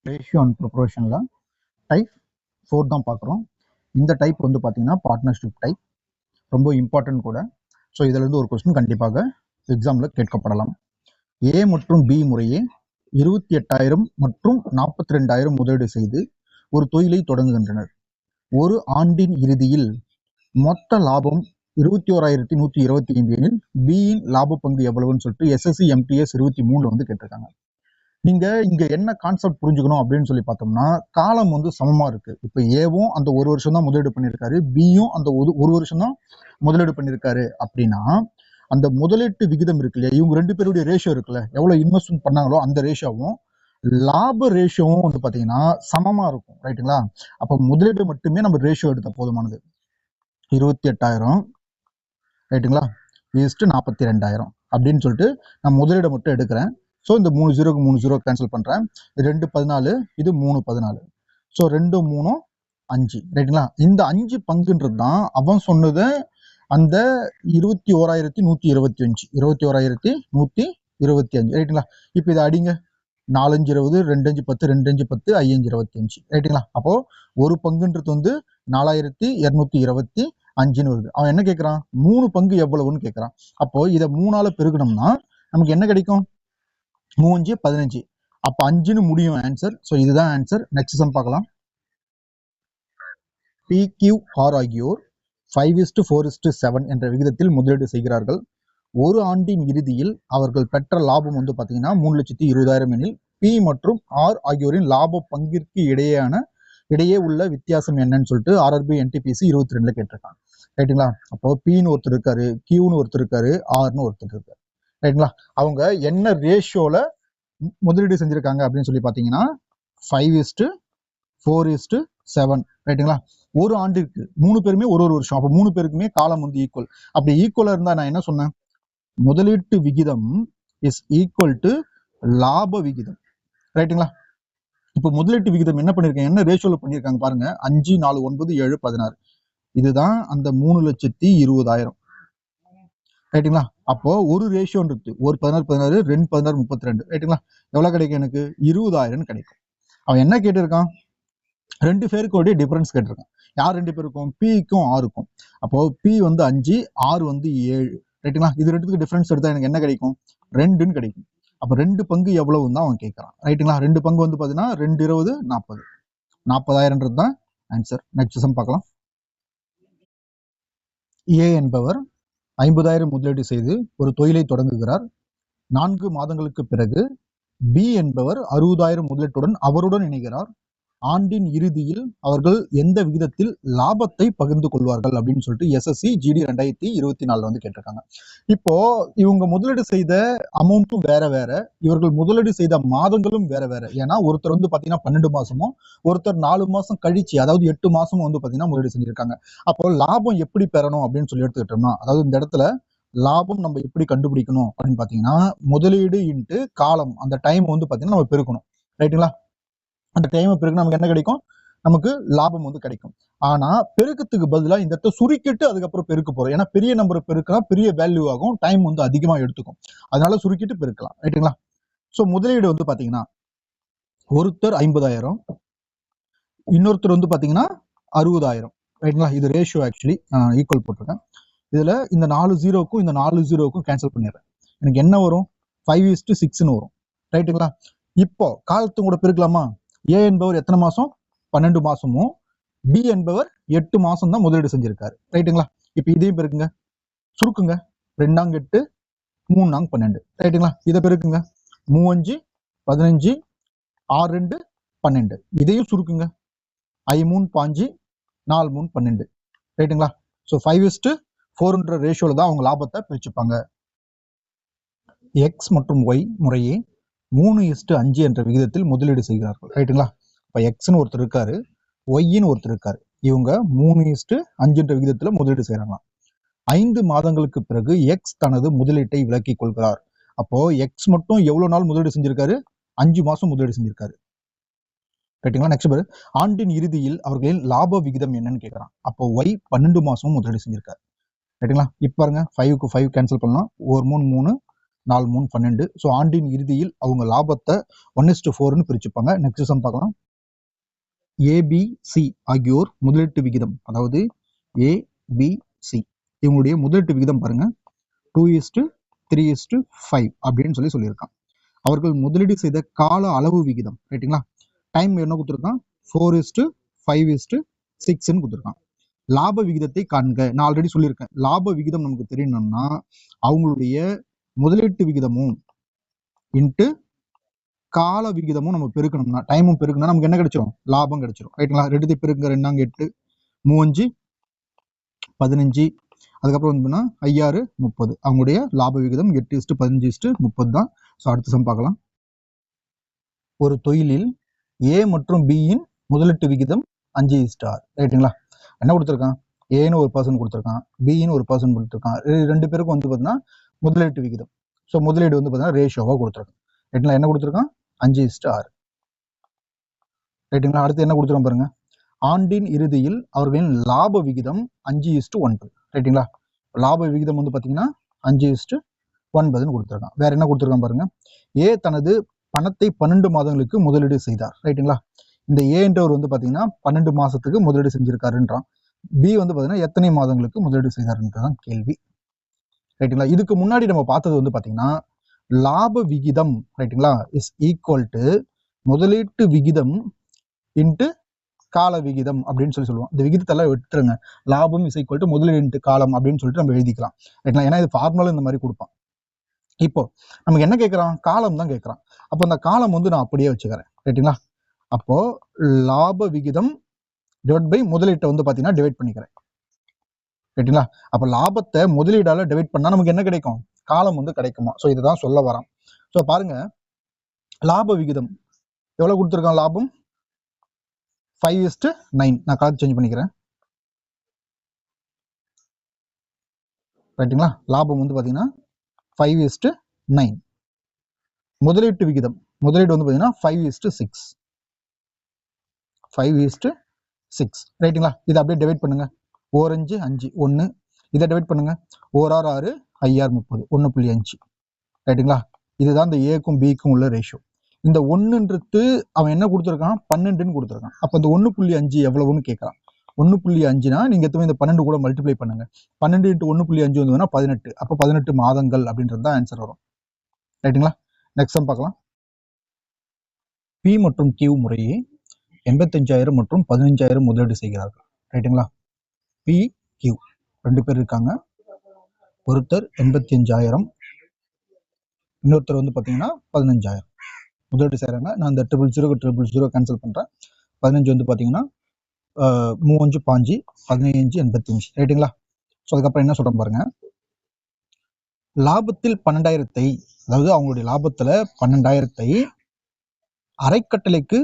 Ratio and ப்ரொபோர்ஷனில் type 4 தான் பார்க்குறோம். இந்த டைப் வந்து பார்த்தீங்கன்னா பார்ட்னர்ஷிப் டைப், ரொம்ப இம்பார்ட்டன்ட் கூட. ஸோ இதிலிருந்து ஒரு கொஸ்டின் கண்டிப்பாக எக்ஸாமில் கேட்கப்படலாம். ஏ மற்றும் பி முறையே 28,000 மற்றும் 42,000 முதலீடு செய்து ஒரு தொழிலை தொடங்குகின்றனர். ஒரு ஆண்டின் இறுதியில் மொத்த லாபம் 21,125 எனில் பியின் லாப பங்கு எவ்வளவுன்னு சொல்லிட்டு எஸ்எஸ்சி எம்டிஎஸ் 23 வந்து கேட்டிருக்காங்க. நீங்க இங்க என்ன கான்செப்ட் புரிஞ்சுக்கணும் அப்படின்னு சொல்லி பார்த்தோம்னா, காலம் வந்து சமமா இருக்கு. இப்ப ஏவும் அந்த ஒரு வருஷம் தான் முதலீடு பண்ணியிருக்காரு, பியும் அந்த ஒரு வருஷம் தான் முதலீடு பண்ணியிருக்காரு அப்படின்னா, அந்த முதலீட்டு விகிதம் இருக்கு இல்லையா, இவங்க ரெண்டு பேருடைய ரேஷியோ இருக்குல்ல, எவ்வளவு இன்வெஸ்ட்மெண்ட் பண்ணாங்களோ அந்த ரேஷியோவும் லாப ரேஷியோவும் வந்து பாத்தீங்கன்னா சமமா இருக்கும். ரைட்டுங்களா? அப்ப முதலீடு மட்டுமே நம்ம ரேஷியோ எடுத்த போதுமானது. 28,000 ரைட்டுங்களா ஈஸ்ட் 42,000 அப்படின்னு சொல்லிட்டு நான் முதலீடை மட்டும் எடுக்கிறேன். ஸோ இந்த 3 0க்கு 3 0 கேன்சல் பண்ணுறேன். 2 14, இது 3 14. ஸோ 2 3 5 ரைட்டுங்களா? இந்த 5 பங்குன்றது தான் அவன் சொன்னது அந்த 21,125 21,125 ரைட்டுங்களா? இப்போ இதை அடிங்க, 4 5 20, 2 5 10, 2 5 10, 5 5 25 ரைட்டுங்களா? அப்போ ஒரு பங்குன்றது வந்து 4,225 வருது. அவன் என்ன கேட்கறான்? 3 பங்கு எவ்வளவுன்னு கேட்கறான். அப்போ இதை 3ஆல பெருக்கணும்னா நமக்கு என்ன கிடைக்கும்? 3 15. அப்ப 5ன்னு முடியும் ஆன்சர். ஸோ இதுதான் ஆன்சர். நெக்ஸ்ட் சம் பார்க்கலாம். PQR ஆகியோர் 5:4:7 என்ற விகிதத்தில் முதலீடு செய்கிறார்கள். ஒரு ஆண்டின் இறுதியில் அவர்கள் பெற்ற லாபம் வந்து பார்த்தீங்கன்னா 3,20,000 எனில் பி மற்றும் ஆர் ஆகியோரின் லாப பங்கிற்கு இடையே உள்ள வித்தியாசம் என்னன்னு சொல்லிட்டு ஆர்ஆர்பி NTPC 22ல கேட்டிருக்காங்க. ரைட்டுங்களா? அப்போ பின்னு ஒருத்தர் இருக்காரு, கியூன்னு ஒருத்தர் இருக்காரு, ஆர்னு ஒருத்தர் இருக்காரு. ரைட்டுங்களா? அவங்க என்ன ரேஷியோல முதலீடு செஞ்சிருக்காங்க அப்படின்னு சொல்லி பார்த்தீங்கன்னா 5:4:7 ரைட்டுங்களா? ஒரு ஆண்டிற்கு 3 பேருமே ஒரு வருஷம். அப்போ 3 பேருக்குமே காலம் வந்து ஈக்குவல். அப்படி ஈக்குவலா இருந்தா நான் என்ன சொன்னேன்? முதலீட்டு விகிதம் இஸ் ஈக்குவல் டு லாப விகிதம். ரைட்டுங்களா? இப்போ முதலீட்டு விகிதம் என்ன பண்ணிருக்காங்க, என்ன ரேஷியோல பண்ணிருக்காங்க பாருங்க. 5 4 9 7 16. இதுதான் அந்த 3,20,000 ரைட்டுங்களா? அப்போ ஒரு ரேஷியோ இருக்கு. ஒரு 16 16, 2 16 32 ரைட்டுங்களா? எவ்வளவு கிடைக்கும்? எனக்கு 20,000 கிடைக்கும். அவன் என்ன கேட்டிருக்கான்? 2 பேருக்கோடைய டிஃபரன்ஸ் கேட்டிருக்கான். யார் 2 பேருக்கும்? பிக்கும் ஆருக்கும். அப்போ பி வந்து 5, ஆர் வந்து 7 ரைட்டுங்களா? இது ரெண்டுத்துக்கு டிஃபரன்ஸ் எடுத்தா எனக்கு என்ன கிடைக்கும்? 2ன்னு கிடைக்கும். அப்ப 2 பங்கு எவ்வளவுன்னு தான் அவன் கேட்கறான். ரைட்டுங்களா? 2 பங்கு வந்து பாத்தீங்கன்னா 2 20 40. 40,000 தான் ஆன்சர். நெக்ஸ்ட் சம் பார்க்கலாம். ஏ என்பவர் 50,000 முதலீடு செய்து ஒரு தொழிலை தொடங்குகிறார். 4 மாதங்களுக்கு பிறகு பி என்பவர் 60,000 முதலீட்டுடன் அவருடன் இணைகிறார். ஆண்டின் இறுதியில் அவர்கள் எந்த விகிதத்தில் லாபத்தை பகிர்ந்து கொள்வார்கள் அப்படின்னு சொல்லிட்டு எஸ்எஸ்சி GD 2024 வந்து கேட்டிருக்காங்க. இப்போ இவங்க முதலீடு செய்த அமௌண்ட்டும் வேற வேற, இவர்கள் முதலீடு செய்த மாதங்களும் வேற வேற. ஏன்னா ஒருத்தர் வந்து பாத்தீங்கன்னா 12 மாசமும், ஒருத்தர் 4 மாசம் கழிச்சு, அதாவது 8 மாசமும் வந்து பாத்தீங்கன்னா முதலீடு செஞ்சிருக்காங்க. அப்போ லாபம் எப்படி பெறணும் அப்படின்னு சொல்லி எடுத்துக்கிட்டோம்னா, அதாவது இந்த இடத்துல லாபம் நம்ம எப்படி கண்டுபிடிக்கணும் அப்படின்னு பாத்தீங்கன்னா, முதலீடு இன்ட்டு காலம், அந்த டைம் வந்து பாத்தீங்கன்னா நம்ம பெருக்கணும். ரைட்டுங்களா? அந்த டைமை பிறகு நமக்கு என்ன கிடைக்கும்? நமக்கு லாபம் வந்து கிடைக்கும். ஆனா பெருக்கத்துக்கு பதிலாக இந்த இடத்த சுருக்கிட்டு அதுக்கப்புறம் பெருக்க போறோம். ஏன்னா பெரிய நம்பர் பெருக்கலாம், பெரிய வேல்யூ ஆகும், டைம் வந்து அதிகமா எடுத்துக்கும். அதனால சுருக்கிட்டு பெருக்கலாம். ரைட்டுங்களா? ஸோ முதலீடு வந்து பாத்தீங்கன்னா ஒருத்தர் 50,000, இன்னொருத்தர் வந்து பாத்தீங்கன்னா 60,000 ரைட்டுங்களா? இது ரேஷியோ ஆக்சுவலி ஈக்குவல் போட்டிருக்கேன். இதுல இந்த 4 0க்கும் இந்த 4 0க்கும் கேன்சல் பண்ணிடுறேன். எனக்கு என்ன வரும்? 5:6ன்னு வரும். ரைட்டுங்களா? இப்போ காலத்து கூட பெருக்கலாமா? ஏ என்பவர் எத்தனை மாசம்? 12 மாசமும், பி என்பவர் 8 மாசம் தான் முதலீடு செஞ்சிருக்காரு. ரைட்டுங்களா? இப்ப இதையும் பெருக்குங்க, சுருக்குங்க. 2 8, 3 12 ரைட்டுங்களா? இதை பெருக்குங்க. 3 5 15, 6 2 12. இதையும் சுருக்குங்க. 5 3 5, 4 3 12 ரைட்டுங்களா? ஸோ 5:4 ரேஷியோல தான் அவங்க லாபத்தை பிரிச்சுப்பாங்க. எக்ஸ் மற்றும் ஒய் முறையே 3:5 என்ற விகிதத்தில் முதலீடு செய்கிறார்கள். ரைட்டுங்களா? இப்ப எக்ஸ்னு ஒருத்தர் இருக்காரு, ஒய்ன்னு ஒருத்தர் இருக்காரு. இவங்க 3:5 என்ற விகிதத்துல முதலீடு செய்யறாங்க. 5 மாதங்களுக்கு பிறகு எக்ஸ் தனது முதலீட்டை விலக்கிக் கொள்கிறார். அப்போ எக்ஸ் மட்டும் எவ்வளவு நாள் முதலீடு செஞ்சிருக்காரு? 5 மாசம் முதலீடு செஞ்சிருக்காரு. ரைட்டுங்களா? நெக்ஸ்ட் பாரு, ஆண்டின் இறுதியில் அவர்களின் லாப விகிதம் என்னன்னு கேட்கறான். அப்போ ஒய் 12 மாசமும் முதலீடு செஞ்சிருக்காரு. ரைட்டுங்களா? இப்ப பாருங்க, 5க்கு 5 கேன்சல் பண்ணலாம். 1 3 3, 4 3 12. ஸோ ஆண்டின் இறுதியில் அவங்க லாபத்தை 1:4ன்னு பிரிச்சுப்பாங்க. நெக்ஸ்ட் சம் பார்க்கலாம். ஏபிசி ஆகியோர் முதலீட்டு விகிதம், அதாவது ஏபிசி இவங்களுடைய முதலீட்டு விகிதம் பாருங்க 2:3:5 அப்படின்னு சொல்லியிருக்கான். அவர்கள் முதலீடு செய்த கால அளவு விகிதம், ரைட்டுங்களா? டைம் என்ன கொடுத்துருக்கான்? 4:5:6ன்னு கொடுத்துருக்கான். லாப விகிதத்தை காண்க. நான் ஆல்ரெடி சொல்லியிருக்கேன், லாப விகிதம் நமக்கு தெரியணும்னா அவங்களுடைய முதலீட்டு விகிதமும் இன்ட்டு கால விகிதமும் நம்ம பெருக்கணும்னா, டைமும் பெருக்கணும்னா நமக்கு என்ன கிடைச்சிரும்? லாபம் கிடைச்சிரும், ரைட்டுங்களா? ரெண்டுத்தை பெருக்குங்க, 2 8 3 15, அதுக்கப்புறம் வந்து 5 30. அவங்களுடைய லாப விகிதம் 8:15:30 தான். ஸோ அடுத்த சம் பார்க்கலாம். ஒரு தொழிலில் ஏ மற்றும் பியின் முதலீட்டு விகிதம் 5:6, ரைட்டுங்களா? என்ன கொடுத்துருக்கான்? ஏன்னு ஒரு பர்சன் கொடுத்துருக்கான், பின்னு ஒரு பர்சன் கொடுத்துருக்கான். 2 பேருக்கும் வந்து பார்த்தீங்கன்னா முதலீட்டு விகிதம், ஸோ முதலீடு வந்து பார்த்தீங்கன்னா ரேஷியோவாக கொடுத்துருக்கான், ரைட்டுங்களா? என்ன கொடுத்துருக்கான்? 5:6, ரைட்டுங்களா? அடுத்து என்ன கொடுத்துருக்கோம் பாருங்க. ஆண்டின் இறுதியில் அவர்களின் லாப விகிதம் 5:9, ரைட்டுங்களா? லாப விகிதம் வந்து பார்த்தீங்கன்னா 5:9ன்னு கொடுத்துருக்கான். வேற என்ன கொடுத்துருக்கான் பாருங்க. ஏ தனது பணத்தை 12 மாதங்களுக்கு முதலீடு செய்தார், ரைட்டுங்களா? இந்த ஏன்றவர் வந்து பார்த்தீங்கன்னா 12 மாசத்துக்கு முதலீடு செஞ்சிருக்காருன்றான். பி வந்து பார்த்தீங்கன்னா எத்தனை மாதங்களுக்கு முதலீடு செய்தாருன்றதான் கேள்வி, ரைட்டுங்களா? இதுக்கு முன்னாடி நம்ம பார்த்தது வந்து பார்த்தீங்கன்னா லாப விகிதம், ரைட்டுங்களா, இஸ் ஈக்குவல் டு முதலீட்டு விகிதம் இன்ட்டு கால விகிதம் அப்படின்னு சொல்லுவோம். இந்த விகிதத்தெல்லாம் விட்டுருங்க. லாபம் இஸ் ஈக்குவல் டு முதலீடு இன்ட்டு காலம் அப்படின்னு சொல்லிட்டு நம்ம எழுதிக்கலாம், ரைட்டுங்களா? ஏன்னா இது ஃபார்முலா இந்த மாதிரி கொடுப்பான். இப்போ நமக்கு என்ன கேட்குறான்? காலம் தான் கேட்குறான். அப்போ அந்த காலம் வந்து நான் அப்படியே வச்சுக்கிறேன், ரைட்டுங்களா? அப்போ லாப விகிதம் டிவைட் பை முதலீட்டை வந்து பார்த்தீங்கன்னா டிவைட் பண்ணிக்கிறேன், ரைட்டுங்களா? அப்போ லாபத்தை முதலீடால டிவைட் பண்ணா நமக்கு என்ன கிடைக்கும்? காலம் வந்து கிடைக்குமா? ஸோ இதுதான் சொல்ல வரான். ஸோ பாருங்க, லாப விகிதம் எவ்வளவு கொடுத்துருக்கான்? லாபம் 5:9. நான் கலர் சேஞ்ச் பண்ணிக்கிறேன், ரைட்டுங்களா? லாபம் வந்து பார்த்தீங்கன்னா 5:9. முதலீட்டு விகிதம், முதலீடு வந்து பார்த்தீங்கன்னா 5:6, 5:6, ரைட்டுங்களா? இதை அப்படியே டிவைட் பண்ணுங்க. 4 5 1, இதை டிவைட் பண்ணுங்க. 4 6 5 30, 1.5, ரைட்டுங்களா? இதுதான் இந்த ஏக்கும் பிக்கும் உள்ள ரேஷியோ. இந்த 1ன்றது அவன் என்ன கொடுத்துருக்கான்? 12ன்னு கொடுத்துருக்கான். அப்போ இந்த 1.5 எவ்வளவுன்னு கேட்கறான். 1.5னா நீங்க எத்தனை இந்த 12 கூட மல்டிப்ளை பண்ணுங்க. 12 × 1.5 வந்ததுன்னா 18. அப்போ 18 மாதங்கள் அப்படின்றது தான் ஆன்சர் வரும், ரைட்டுங்களா? நெக்ஸ்ட் சம் பார்க்கலாம். பி மற்றும் கியூ முறையே 85,000 மற்றும் 15,000 முதலீடு செய்கிறார்கள், ரைட்டுங்களா? பி கியூ 2 பேர் இருக்காங்க. ஒருத்தர் 85,000, இன்னொருத்தர் வந்து பார்த்தீங்கன்னா 15,000 முதலீடு செய்கிறாங்க. நான் இந்த 000 கேன்சல் பண்ணுறேன். 15 வந்து பார்த்தீங்கன்னா 3 5 15 85, ரைட்டுங்களா? ஸோ அதுக்கப்புறம் என்ன சொல்கிறேன் பாருங்க. லாபத்தில் 12,000, அதாவது அவங்களுடைய லாபத்தில் 12,000 அரைக்கட்டளைக்கு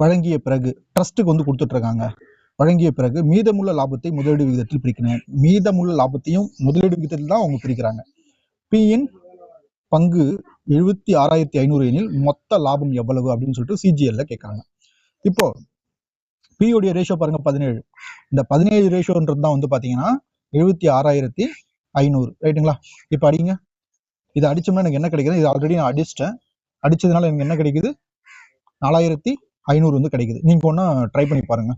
வழங்கிய பிறகு ட்ரஸ்ட்டுக்கு வந்து கொடுத்துட்டு இருக்காங்க. வழங்கிய பிறகு மீதமுள்ள லாபத்தை முதலீடு விகிதத்தில் பிரிக்கணும். மீதமுள்ள லாபத்தையும் முதலீடு விகிதத்தில் தான் அவங்க பிரிக்கிறாங்க. பியின் பங்கு 76,500 எனில் மொத்த லாபம் எவ்வளவு அப்படின்னு சொல்லிட்டு சிஜிஎல்ல கேட்கறாங்க. இப்போ பியோடைய ரேஷியோ பாருங்க 17. இந்த 17 ரேஷியோன்றது தான் வந்து பாத்தீங்கன்னா 76,500, ரைட்டுங்களா? இப்போ அடிங்க. இதை அடிச்சோம்னா எனக்கு என்ன கிடைக்குது? இது ஆல்ரெடி நான் அடிச்சிட்டேன். அடிச்சதுனால எனக்கு என்ன கிடைக்குது? 4,500 வந்து கிடைக்குது. நீங்க ஒன்னா ட்ரை பண்ணி பாருங்க,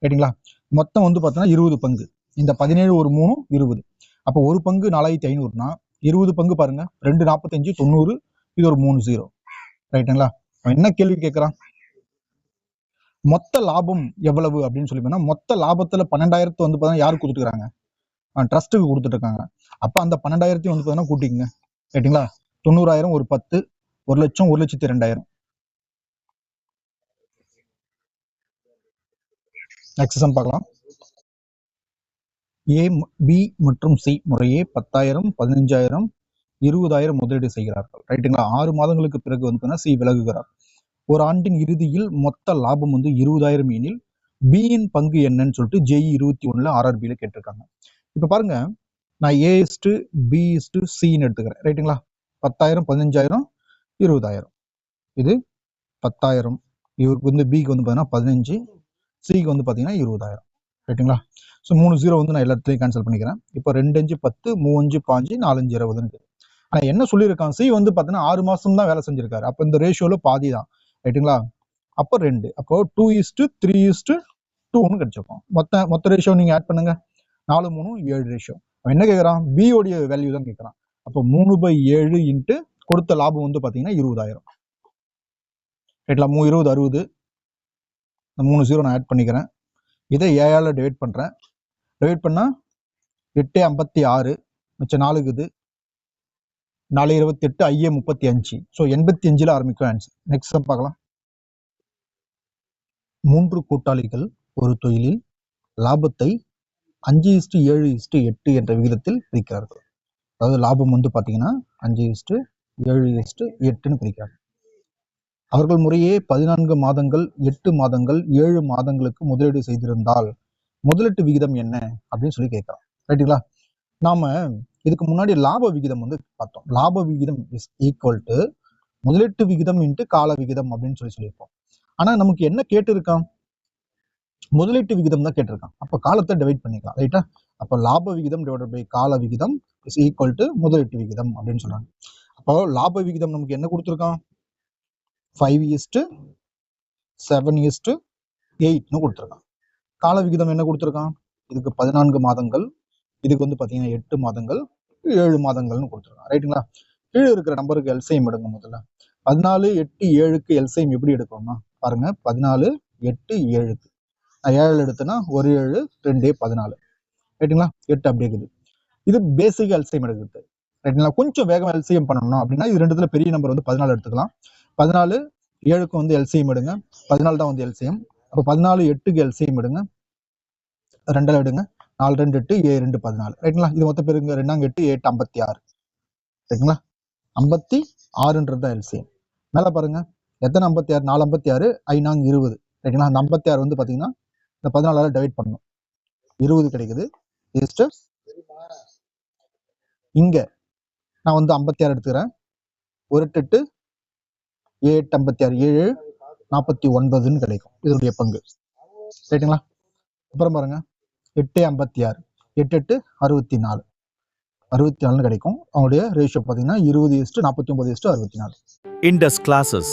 ரைட்டுங்களா? மொத்தம் வந்து பார்த்தீங்கன்னா 20 பங்கு. இந்த 17 ஒரு 3 20. அப்போ ஒரு பங்கு 4,500னா 20 பங்கு பாருங்க, 2 45 90, இது ஒரு 3 0, ரைட்டுங்களா? என்ன கேள்வி கேட்கறான்? மொத்த லாபம் எவ்வளவு அப்படின்னு சொல்லி பார்த்தா, மொத்த லாபத்துல 12,000 வந்து பார்த்தீங்கன்னா யாருக்கு கொடுத்துருக்காங்க? ட்ரஸ்ட்டுக்கு கொடுத்துட்டு இருக்காங்க. அப்ப அந்த 12,000 வந்து பார்த்தீங்கன்னா கூட்டிக்கங்க, ரைட்டுங்களா? 90,000 ஒரு 10, 1 லட்சம் 1,02,000. நெக்ஸ்ட் சம் பார்க்கலாம். ஏ பி மற்றும் சி முறையே 10,000 15,000 20,000 முதலீடு செய்கிறார்கள், ரைட்டுங்களா? 6 மாதங்களுக்கு பிறகு வந்து சி விலகுகிறார். ஒரு ஆண்டின் இறுதியில் மொத்த லாபம் வந்து 20,000 எனில் பியின் பங்கு என்னன்னு சொல்லிட்டு ஜேஇ 21ல RRBல கேட்டிருக்காங்க. இப்ப பாருங்க, நான் A:B:Cன்னு எடுத்துக்கிறேன், ரைட்டுங்களா? 10,000 15,000 20,000. இது 10,000. இவருக்கு வந்து பிக்கு வந்து பார்த்தீங்கன்னா 15, சிக்கு வந்து பார்த்தீங்கன்னா 20,000, ரைட்டுங்களா? ஸோ 3 0 வந்து நான் எல்லாத்துலையும் கேன்சல் பண்ணிக்கிறேன். இப்போ 2 5 10, 3 5 5, 4 5 20. என்ன சொல்லியிருக்கான், சி வந்து பார்த்தீங்கன்னா 6 மாசம் தான் வேலை செஞ்சிருக்காரு. அப்போ இந்த ரேஷியோல பாதி தான், ரைட்டுங்களா? அப்போ 2, அப்போ 2:3:2ன்னு கிடைச்சிருக்கும். மொத்த ரேஷியோ நீங்க ஆட் பண்ணுங்க, 4, 3, 7 ரேஷியோ. அவன் என்ன கேட்குறான், பி உடைய வேல்யூ தான் கேட்குறான். அப்போ 3/7 இன்ட்டு கொடுத்த லாபம் வந்து பார்த்தீங்கன்னா 20,000, ரைட்லா? 20 60, இந்த 3 0 நான் ஆட் பண்ணிக்கிறேன். இதை 7ஆல் டிவைட் பண்ணுறேன். டிவைட் பண்ணால் 8 56, மிச்சம் 4 இருக்குது, 4 28, 5 35. ஸோ 85ல் ஆரம்பிக்கும் ஆன்சர். நெக்ஸ்ட் சம் பார்க்கலாம். 3 கூட்டாளிகள் ஒரு தொழிலில் லாபத்தை 5:7:8 என்ற விகிதத்தில் பிரிக்கிறார்கள். அதாவது லாபம் வந்து பார்த்தீங்கன்னா 5:7:8ன்னு பிரிக்கிறார்கள். அவர்கள் முறையே 14 மாதங்கள், 8 மாதங்கள், 7 மாதங்களுக்கு முதலீடு செய்திருந்தால் முதலீட்டு விகிதம் என்ன அப்படின்னு சொல்லி கேட்கலாம், ரைட்டுங்களா? நாம இதுக்கு முன்னாடி லாப விகிதம் வந்து பார்த்தோம். லாப விகிதம் இஸ் ஈக்குவல் டு முதலீட்டு விகிதம் இன்ட்டு கால விகிதம் அப்படின்னு சொல்லியிருப்போம். ஆனா நமக்கு என்ன கேட்டிருக்கான், முதலீட்டு விகிதம் தான் கேட்டிருக்கான். அப்போ காலத்தை டிவைட் பண்ணிக்கலாம், ரைட்டா? அப்போ லாப விகிதம் டிவைடட் பை கால விகிதம் இஸ் ஈக்குவல் டு முதலீட்டு விகிதம் அப்படின்னு சொல்றாங்க. அப்போ லாப விகிதம் நமக்கு என்ன கொடுத்துருக்கான், 5:7:8ன்னு கொடுத்துருக்கான். கால விகிதம் என்ன கொடுத்துருக்கான், இதுக்கு 14 மாதங்கள், இதுக்கு வந்து பார்த்தீங்கன்னா 8 மாதங்கள், 7 மாதங்கள்னு கொடுத்துருக்கான், ரைட்டுங்களா? கீழே இருக்கிற நம்பருக்கு எல்சிஎம் எடுங்க. முதல்ல 14, 8, 7க்கு எல்சிஎம் எப்படி எடுக்கணும்னா பாருங்க, 14, 8, 7க்கு நான் 7 எடுத்தேன்னா 1 7 2 14, ரைட்டுங்களா? 8 அப்படி இருக்குது. இது பேசிக் எல்சிஎம் எடுக்குது, ரைட்டுங்களா? கொஞ்சம் வேகம் எல்சிஎம் பண்ணணும் அப்படின்னா இது ரெண்டுத்துல பெரிய நம்பர் வந்து 14 எடுத்துக்கலாம். 14 7க்கு வந்து எல்சிஎம் எடுங்க, 14 தான் வந்து எல்சிஎம். அப்போ 14 8க்கு எல்சிஎம் எடுங்க, 2 எடுங்க, 4 2 8, 7 2 14, ரைட்டுங்களா? இது மொத்த பேருங்க 2 8 8 56, ரைட்டுங்களா? 56ன்றது தான் எல்சிஎம். மேலே பாருங்க எத்தனை 56, 4 56, 5 20, ரைட்டுங்களா? அந்த 56 வந்து பார்த்தீங்கன்னா இந்த 14ஆல் டிவைட் பண்ணணும், 20 கிடைக்குது. இங்க நான் வந்து 56 எடுத்துக்கிறேன், 1 8 8 56, 7 49ன்னு கிடைக்கும் இதனுடைய பங்கு, ரைட்டுங்களா? அப்புறம் பாருங்க 8 56, 8 8 64, 64ன்னு கிடைக்கும். அவங்களுடைய ரேஷியோ பார்த்தீங்கன்னா 20:49:64. Indus Classes.